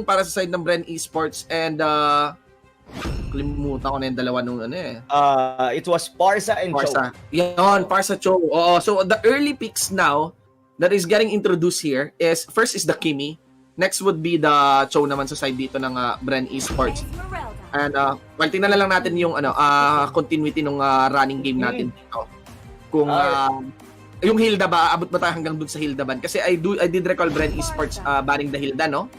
para sa side ng BREN Esports and kalimutan ko na yung dalawa nung ano eh. It was Parsa and Parsa. Yan, Parsa Cho. Oo, so the early picks now that is getting introduced here is first is the Kimi. Next would be the Cho naman sa side dito ng BREN Esports. And well, tingnan na lang natin yung continuity ng running game natin dito. Kung yung Hilda ba, abot ba tayo hanggang dun sa Hilda ban? Kasi I did recall BREN Esports banning the Hilda, no?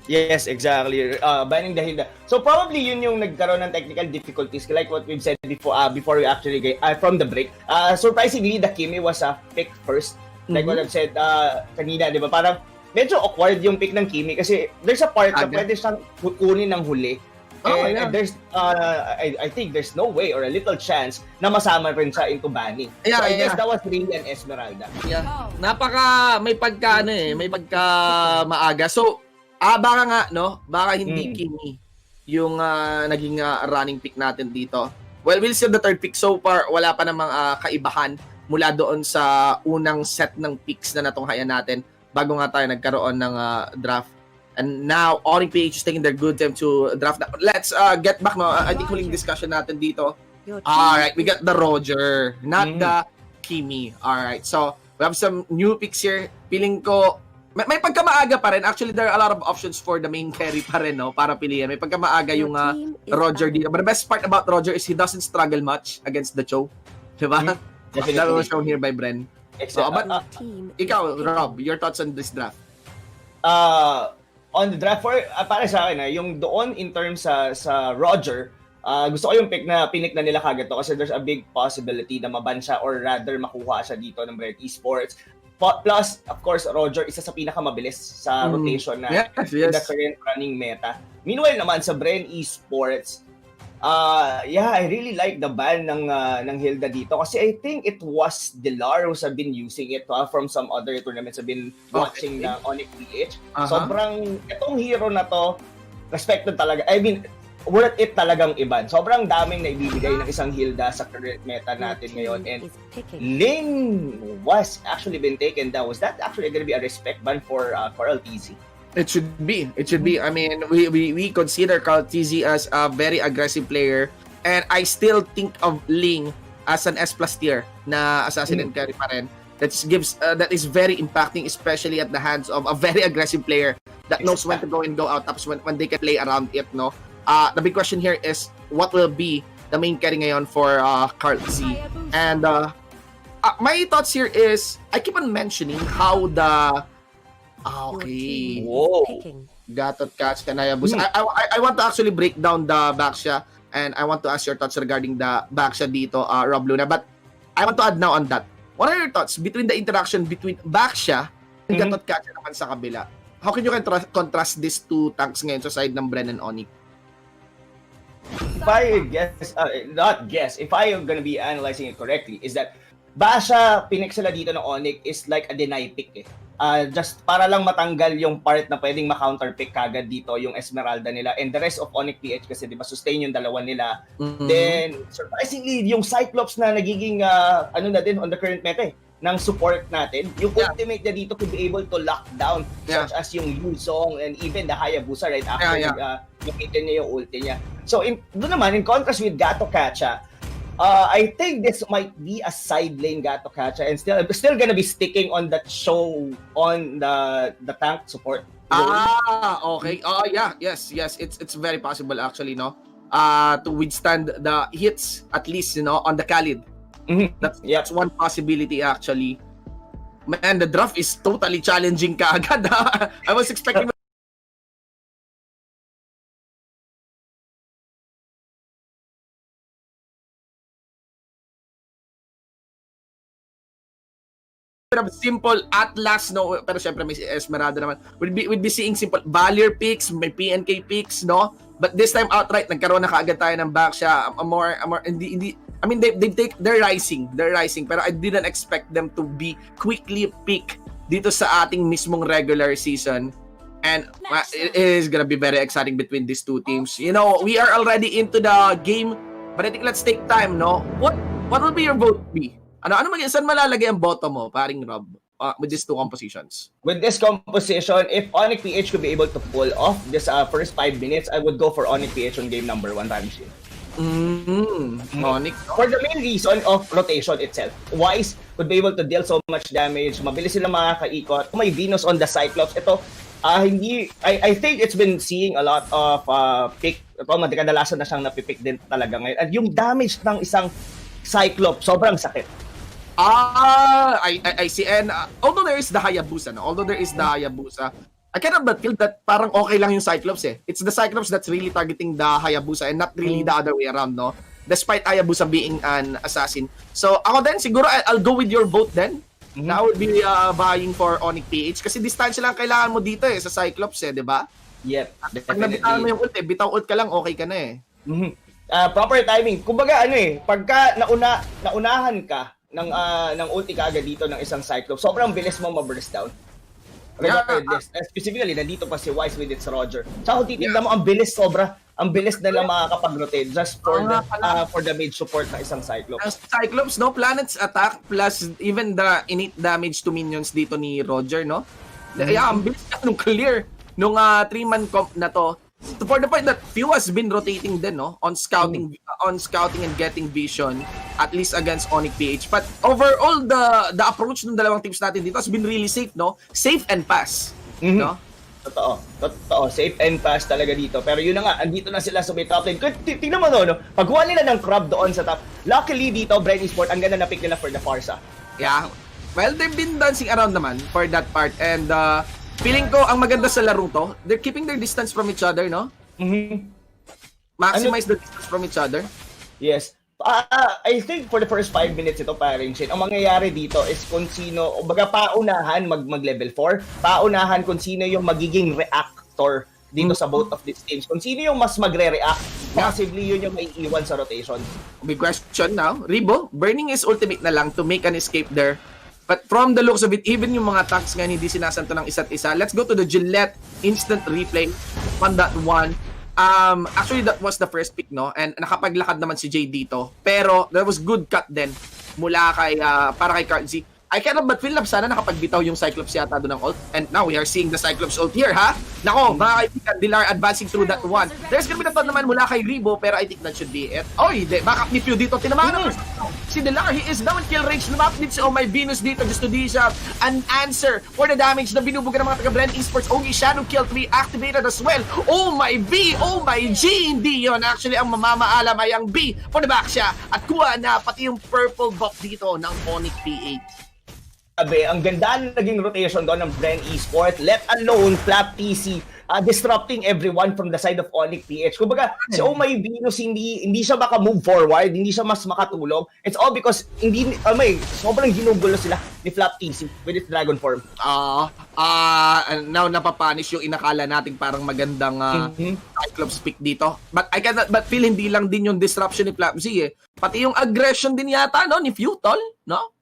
Yes, exactly. Banning the Hilda. So probably yun yung nagkaroon ng technical difficulties like what we've said before we actually get from the break. Surprisingly, the Kimi was picked first. Like what I've said kanina, di ba? Parang medyo awkward yung pick ng Kimi kasi there's a part na pwede siyang kunin ng huli. And there's I think there's no way or a little chance na masama rin siya into banning. So I guess that was really an Esmeralda. Yeah. May pagka maaga. So baka nga no, baka hindi Kimi yung naging running pick natin dito. Well, we'll see the third pick. So far wala pa namang kaibahan mula doon sa unang set ng picks na natunghayan natin bago nga tayo nagkaroon ng draft. And now, Onic-PH is taking their good time to draft. Let's get back, no? I think huling discussion natin dito. Alright, we got the Roger, not the Kimi. Alright, so we have some new picks here. Feeling ko, may pagkamaaga pa rin. Actually, there are a lot of options for the main carry pa rin, no? Para piliin. May pagkamaaga yung Roger dito. But the best part about Roger is he doesn't struggle much against the Cho. Diba? That was shown here by BREN. So, but ikaw, Rob, your thoughts on this draft? On the draft, para sa akin, yung doon in terms sa Roger, gusto ko yung pick na nila kagad to kasi there's a big possibility na maban siya or rather makuha siya dito ng BREN Esports. Plus, of course, Roger, isa sa pinakamabilis sa rotation na in the current running meta. Meanwhile naman sa BREN Esports, I really like the ban ng Hilda dito kasi I think it was Delar who's have been using it from some other tournaments I've been watching ng Onic-PH. Sobrang, itong hero na to, respected talaga. I mean, worth it talagang iban. Sobrang daming naibibigay ng isang Hilda sa current meta natin ngayon. And Ling was actually been taken down. Was that actually going to be a respect ban for LTZ? It should be. It should be. I mean, we consider Carl TZ as a very aggressive player, and I still think of Ling as an S+ tier na assassin and carry pa rin. That is very impacting, especially at the hands of a very aggressive player that knows when to go in, go out, tapos when they can play around it, no? The big question here is what will be the main carry ngayon for Carl TZ? And my thoughts here is I keep on mentioning how the okay. Whoa. Gatot Catch and Hayabusa. I want to actually break down the Baxia and I want to ask your thoughts regarding the Baxia dito, Rob Luna. But I want to add now on that. What are your thoughts between the interaction between Baxia and Gatot Catch naman sa kabila? How can you contrast these two tanks ngayon sa side ng BREN and Onic? If I guess, if I am gonna be analyzing it correctly, is that Basha, pinik sila dito ng Onic is like a deny pick eh. Just para lang matanggal yung part na pwedeng ma-counter pick kagad dito yung Esmeralda nila and the rest of Onic-PH kasi di ba sustain yung dalawa nila. Then surprisingly yung Cyclops na nagiging ano na din on the current meta ng support natin, yung ultimate na dito could be able to lock down such as yung Yuzong and even the Hayabusa right after nakita niya yung ulti niya. So doon naman in contrast with Gato Kacha, I think this might be a side lane Gato Kacha and still gonna be sticking on that show on the tank support. Okay. Yes. It's very possible actually, no? To withstand the hits at least, you know, on the Khalid. That's one possibility actually. Man, the draft is totally challenging kaagad. I was expecting simple Atlas, no, pero syempre may Esmeralda naman. We'd be seeing simple Valier picks, may PNK picks, no? But this time outright nagkaroon na kaagad tayo ng Baxia. Hindi I mean they're rising, pero I didn't expect them to be quickly pick dito sa ating mismong regular season. And it is gonna be very exciting between these two teams. You know, we are already into the game, but I think let's take time, no? What will be your vote be? Ano saan malalagay ang bottom mo, paring Rob? with these two compositions? With this composition, if Onic PH could be able to pull off this first 5 minutes, I would go for Onic PH on game number 1 time machine. Onic. For the main reason of rotation itself. Wise could be able to deal so much damage, mabilis sila makakaikot. Kung may Venus on the Cyclops, ito, I think it's been seeing a lot of pick. Ito, kadalasan na siyang napipick din talaga ngayon. At yung damage ng isang Cyclops, sobrang sakit. I see. And although there is the Hayabusa, I cannot but feel that parang okay lang yung Cyclops eh. It's the Cyclops that's really targeting the Hayabusa and not really the other way around, no? Despite Hayabusa being an assassin. So ako din, siguro I'll go with your vote then. Na I would be buying for Onic PH kasi distansya lang kailangan mo dito eh sa Cyclops eh, di ba? Yep, Pag nabitawan mo yung ult eh, bitaw ult ka lang, okay ka na eh. Proper timing. Kumbaga pagka naunahan ka ng ulti ka agad dito ng isang Cyclops, sobrang bilis mo ma-burst down. Specifically, nandito pa si Wise with its Roger. So kung titignan mo, ang bilis nila makakapag-rotate just for the mage support ng isang Cyclops. Ang Cyclops, no? Planet's attack plus even the innate damage to minions dito ni Roger, no? Yeah, ang bilis nung clear nung 3-man comp na to. For the point that Few has been rotating din, no? On scouting and getting vision, at least against Onic PH. But overall, the approach ng dalawang teams natin dito has been really safe, no? Safe and pass, no? Totoo. Safe and fast talaga dito. Pero yun na nga, andito na sila sa may top lane. Tingnan mo no? Pagkuha nila ng crab doon sa top. Luckily dito, BREN Esports, ang ganda na pick nila for the Farsa. Yeah. Well, they've been dancing around naman for that part. And feeling ko, ang maganda sa laro to, they're keeping their distance from each other, no? Maximize the distance from each other. Yes. I think for the first 5 minutes ito, paring shit, ang mangyayari dito is kung sino, baga paunahan mag-level 4, paunahan kung sino yung magiging reactor dito sa both of these teams. Kung sino yung mas magre-react, possibly yun yung may iwan sa rotation. Big question now. Ribo, burning is ultimate na lang to make an escape there. But from the looks of it, even yung mga tanks nga hindi sinasanto ng isa't isa. Let's go to the Gillette instant replay on that one. Actually, that was the first pick, no? And nakapaglakad naman si Jay dito. Pero, there was good cut din mula kay, para kay Card Z. I cannot but feel na sana nakapagbitaw yung Cyclops yata doon ng ult. And now we are seeing the Cyclops ult here, ha? Nako, mga kaibigan, Dilar advancing through that one. There's gonna be the thought naman mula kay Ribo, pero I think that should be it. Oy, backup ni Pew dito. Tinamaan si Dilar, he is down kill range. Lumapit din si Oh My Venus dito just to dish up an answer for the damage na binubuga ng mga taga-BREN Esports. Ogi Shadow Kill 3 activated as well. Oh my V, oh my G. Hindi yun. Actually, ang mamamaalam ay ang B for the back siya. At kuha na pati yung purple buff dito ng Onic PH. Ang ganda na naging rotation doon ng BREN Esports, let alone Flap TC disrupting everyone from the side of Onic PH. Kumbaga, si Oh My Venus hindi siya maka-move forward, hindi siya mas makatulong. It's all because sobrang ginugulo sila ni Flap TC with its dragon form. Now napapanish yung inakala nating parang magandang Cyclops pick dito. But I cannot but feel hindi lang din yung disruption ni Flap Z eh. Pati yung aggression din yata no ni Futol, no?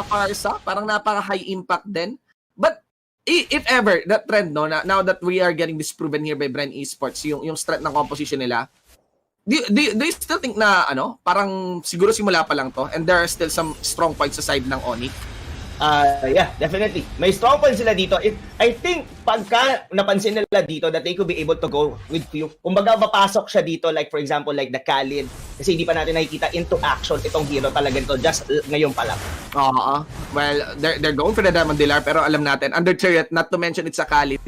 Farsa, parang napaka-high impact din. But if ever, that trend, no, now that we are getting disproven here by BREN Esports, yung strength ng composition nila, do you still think na, parang siguro simula pa lang to, and there are still some strong points sa side ng Onic? Yeah, definitely. May strong points sila dito. I think pagka napansin nila dito that they could be able to go with few. Kumbaga mapasok siya dito like for example like the Khalid kasi hindi pa natin nakikita into action itong hero talaga ito just ngayon pa lang. Well, they're going for the Diamond Dilar pero alam natin under turret, not to mention it's a Khalid.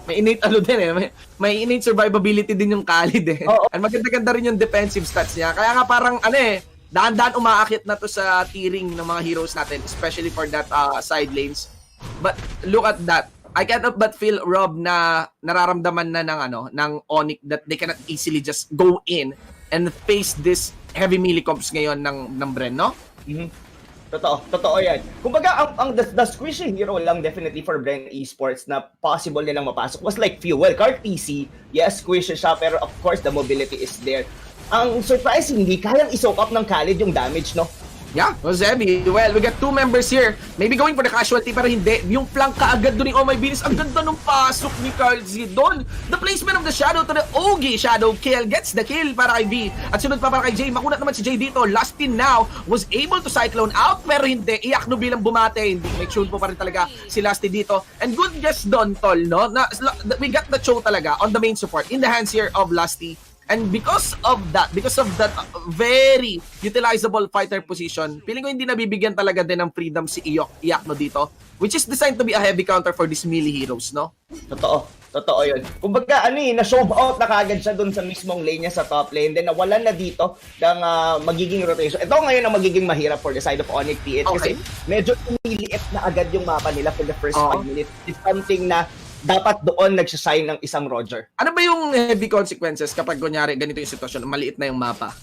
May innate din eh. May innate survivability din yung Khalid eh. And maganda-ganda rin yung defensive stats niya. Kaya nga parang daan-daan umaakit na to sa tiering ng mga heroes natin, especially for that side lanes. But look at that. I cannot but feel, Rob, na nararamdaman na ng Onic that they cannot easily just go in and face this heavy melee comps ngayon ng BREN, no? Totoo yan. Kumbaga, the squishy hero lang definitely for BREN Esports na possible nilang mapasok was like Fuel. Card PC, yes, squishy siya, pero of course, the mobility is there. Ang surprisingly, kayang isoak up ng Khalid yung damage, no? Yeah, was heavy. Well, we got two members here. Maybe going for the casualty pero hindi. Yung flank kaagad doon ni Oh My Beans. Ang ganda ng pasok ni Carl Z doon. The placement of the shadow to the Ogie. Shadow kill. Gets the kill para kay B. At sunod pa para kay Jay. Makunat naman si Jay dito. Lusty now was able to cyclone out pero hindi. Iyak no bilang bumate. Hindi. Make sure po pa rin talaga si Lusty dito. And good guess doon, tol, no? We got the show talaga on the main support in the hands here of Lusty. And because of that very utilizable fighter position, feeling ko hindi nabibigyan talaga din ng freedom si Iakno dito, which is designed to be a heavy counter for these melee heroes, no? Totoo yun. Kumbaga, na-show out na kagad siya dun sa mismong lane niya sa top lane, then nawalan na dito ng magiging rotation. Ito ngayon ang magiging mahirap for the side of Onic PH kasi medyo umiliit na agad yung mapa nila for the first 5 minutes. It's something na dapat doon nagsasign ng isang Roger. Ano ba yung heavy consequences kapag kunyari ganito yung sitwasyon, maliit na yung mapa?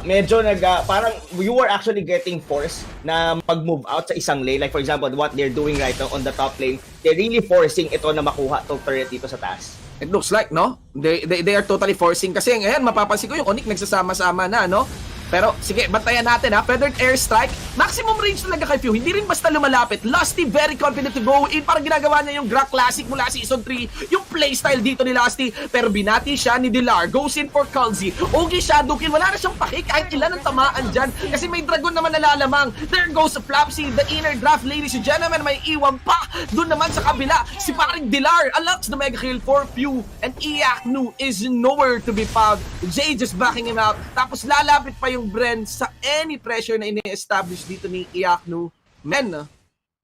Medyo parang you were actually getting forced na mag-move out sa isang lane. Like for example, what they're doing right now on the top lane, they're really forcing ito na makuha itong turret dito sa taas. It looks like, no? They are totally forcing kasi ngayon mapapansin ko yung Onic nagsasama-sama na, no? Pero sige, bantayan natin ha. Feathered Airstrike, maximum range talaga kay Few. Hindi rin basta lumalapit. Lusty very confident to go in. Parang ginagawa niya yung Grak Classic mula Season 3. Yung playstyle dito ni Lusty. Pero binati siya ni Dilar. Goes in for Kalzi. Ogie Shadow Kill. Wala na siyang paki kahit ilan ang tamaan dyan. Kasi may dragon naman nalalamang. There goes Flapsy. The inner draft, ladies and gentlemen. May iwan pa. Doon naman sa kabila. Si paring Dilar. Unlocks the mega kill for Few. And Iaknu is nowhere to be found. Jay just backing him out. Tapos lalapit pa yung BREN sa any pressure na ini-establish dito ni Iaknu. Men,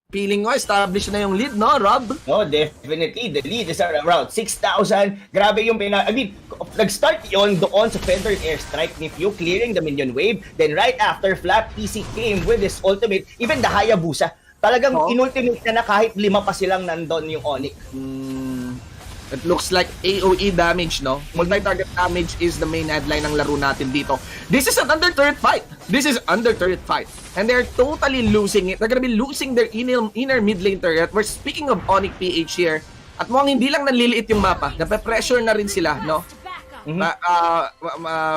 feeling ko establish na yung lead, no, Rob? No, definitely. The lead is around 6,000. Grabe yung nag-start yon doon sa Feathered Airstrike ni Few, clearing the minion wave. Then right after, Flat PC came with his ultimate. Even the Hayabusa. Talagang inultimate na kahit 5 pa silang nandun yung Onic. It looks like AOE damage, no? Multi-target damage is the main headline ng laro natin dito. This is an under-turret fight. And they're totally losing it. They're gonna be losing their inner mid lane turret. We're speaking of Onic PH here. At mukhang hindi lang nanliliit yung mapa. Nape-pressure na rin sila, no?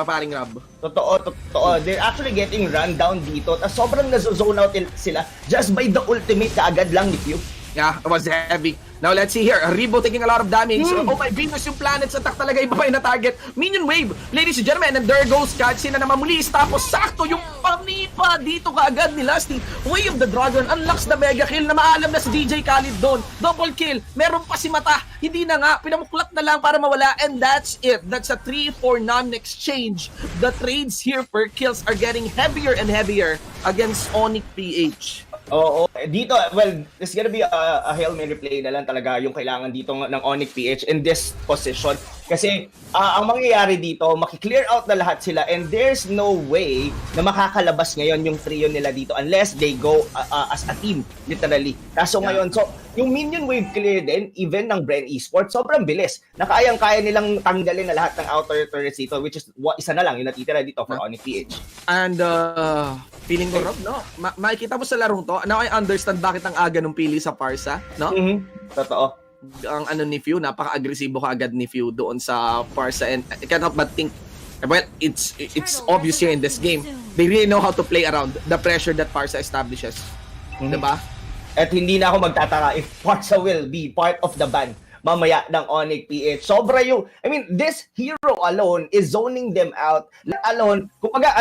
Paring Rob. Totoo. They're actually getting run down dito. Tapos sobrang na-zone out sila just by the ultimate kaagad lang ni Few. Yeah, it was heavy. Now let's see here. Rebo taking a lot of damage. Oh my goodness, yung planet's attack talaga iba pa yung na-target. Minion wave, ladies and gentlemen. And there goes Katsi na naman muli. Tapos sakto yung panipa dito kaagad ni Lusty. Way of the Dragon unlocks the mega kill na maalam na si DJ Khalid doon. Double kill. Meron pa si Mata. Hindi na nga. Pinamuklat na lang para mawala. And that's it. That's a 3-4 non-exchange. The trades here per kills are getting heavier and heavier against Onic PH. Oo, dito, well, there's gonna be a Hail Mary play na lang talaga yung kailangan dito ng Onic PH in this position. Kasi ang mangyayari dito, makiklear out na lahat sila and there's no way na makakalabas ngayon yung trio nila dito unless they go as a team, literally. Kaso ngayon, so yung minion wave clear din, even ng BREN Esports, sobrang bilis. Kaya nilang tanggalin na lahat ng outer turrets dito, which is isa na lang yung natitira dito for Onic PH. And feeling ko, Rob, no? Makikita mo sa larong to, now I understand bakit ang aga nung pili sa Parsa, no? Totoo. Ang ni Few, napaka-agresibo kaagad ni Few doon sa Parsa, and I can't help but think, well, it's obvious here in this game, they really know how to play around the pressure that Parsa establishes. Diba? At hindi na ako magtataka if Parsa will be part of the ban mamaya ng Onic PH. Sobra yung, this hero alone is zoning them out. Let alone, kumbaga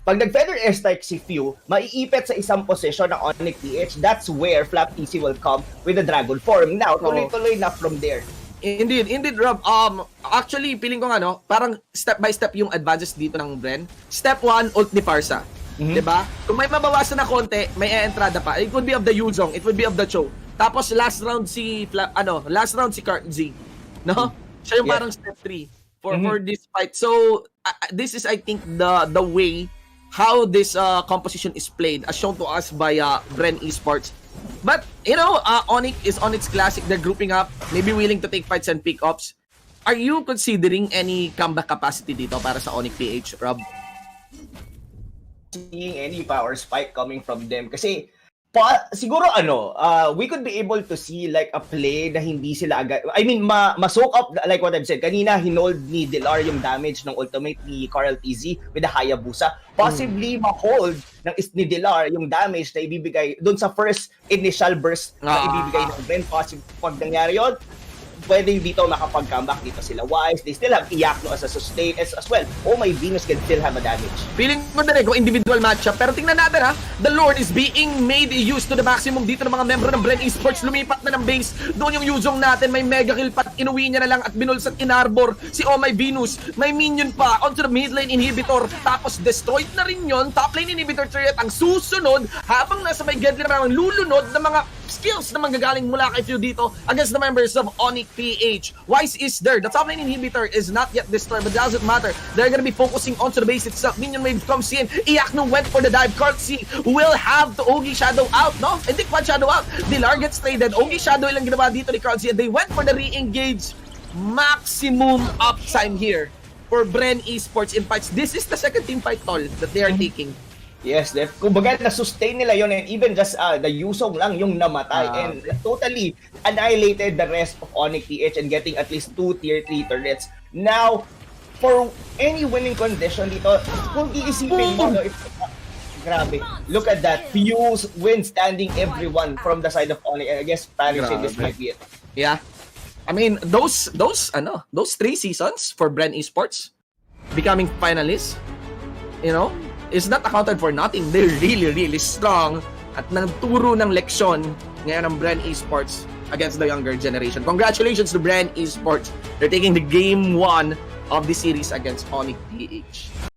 pag nag-Feather Airstrike si Few, maiipit sa isang position ng Onic PH, that's where Flap TC will come with the Dragon form. Now, tuloy-tuloy na from there. Indeed, Rob. Actually, feeling ko parang step by step yung advances dito ng BREN. Step 1, ult ni Parsa. Diba? Kung may mabawasan na konti, may entrada pa. It would be of the Yuzong, it would be of the Cho. Tapos last round si Kart Z, no? Siya yung parang step 3 for this fight. So this is, I think, the way how this composition is played as shown to us by BREN Esports. But Onic is on its classic. They're grouping up, maybe willing to take fights and pick ups. Are you considering any comeback capacity dito para sa Onic PH, Rob? Seeing any power spike coming from them kasi Siguro we could be able to see like a play na hindi sila agad, I mean, ma-soak up, like what I've said. Kanina, hinold ni Dilar yung damage ng ultimate ni Carl TZ with the Hayabusa. Possibly ma-hold ni Dilar yung damage na ibibigay doon sa first initial burst na ibibigay ng BREN. Pag nangyari yun, pwede dito makapag-comeback dito sila. Wise, they still have Iyakno as a sustain as well. Oh, my Venus can still have a damage. Feeling ko na rin kung individual matchup. Pero tingnan natin the Lord is being made used to the maximum dito ng mga membro ng BREN Esports. Lumipat na ng base. Doon yung Yuzong natin. May mega kill pat. Inuwi niya na lang at binulsat inarbor si Oh My Venus. May minion pa onto the mid lane inhibitor. Tapos destroyed na rin yon. Top lane inhibitor turret ang susunod habang nasa may Gedli na lulunod ng mga skills na manggagaling mula kay Few dito against the members of Onic PH. Wise is there. The top lane inhibitor is not yet destroyed, but doesn't matter. They're gonna be focusing onto the base itself. Minion wave comes in. Iyakno went for the dive. Kartsi will have the Ogi Shadow out, no? Hindi Quad Shadow out. Dilar gets traded. Ogi Shadow ilang ginawa dito ni Kartsi, and they went for the re-engage. Maximum uptime here for BREN Esports in fights. This is the second team fight, tol, that they are taking. Yes, kumbaga na-sustain nila yon, and even just the Yusong lang yung namatay and totally annihilated the rest of Onic PH and getting at least 2 tier 3 turrets. Now, for any winning condition dito, kung iisipin mo, grabe, look at that. Fuse withstanding everyone from the side of Onic, and I guess Panishing this might be it. Yeah. I mean, those 3 seasons for BREN Esports becoming finalists, you know, is not accounted for nothing. They're really, really strong at nagturo ng leksyon ngayon ng BREN Esports against the younger generation. Congratulations to BREN Esports. They're taking the game 1 of the series against Onic PH.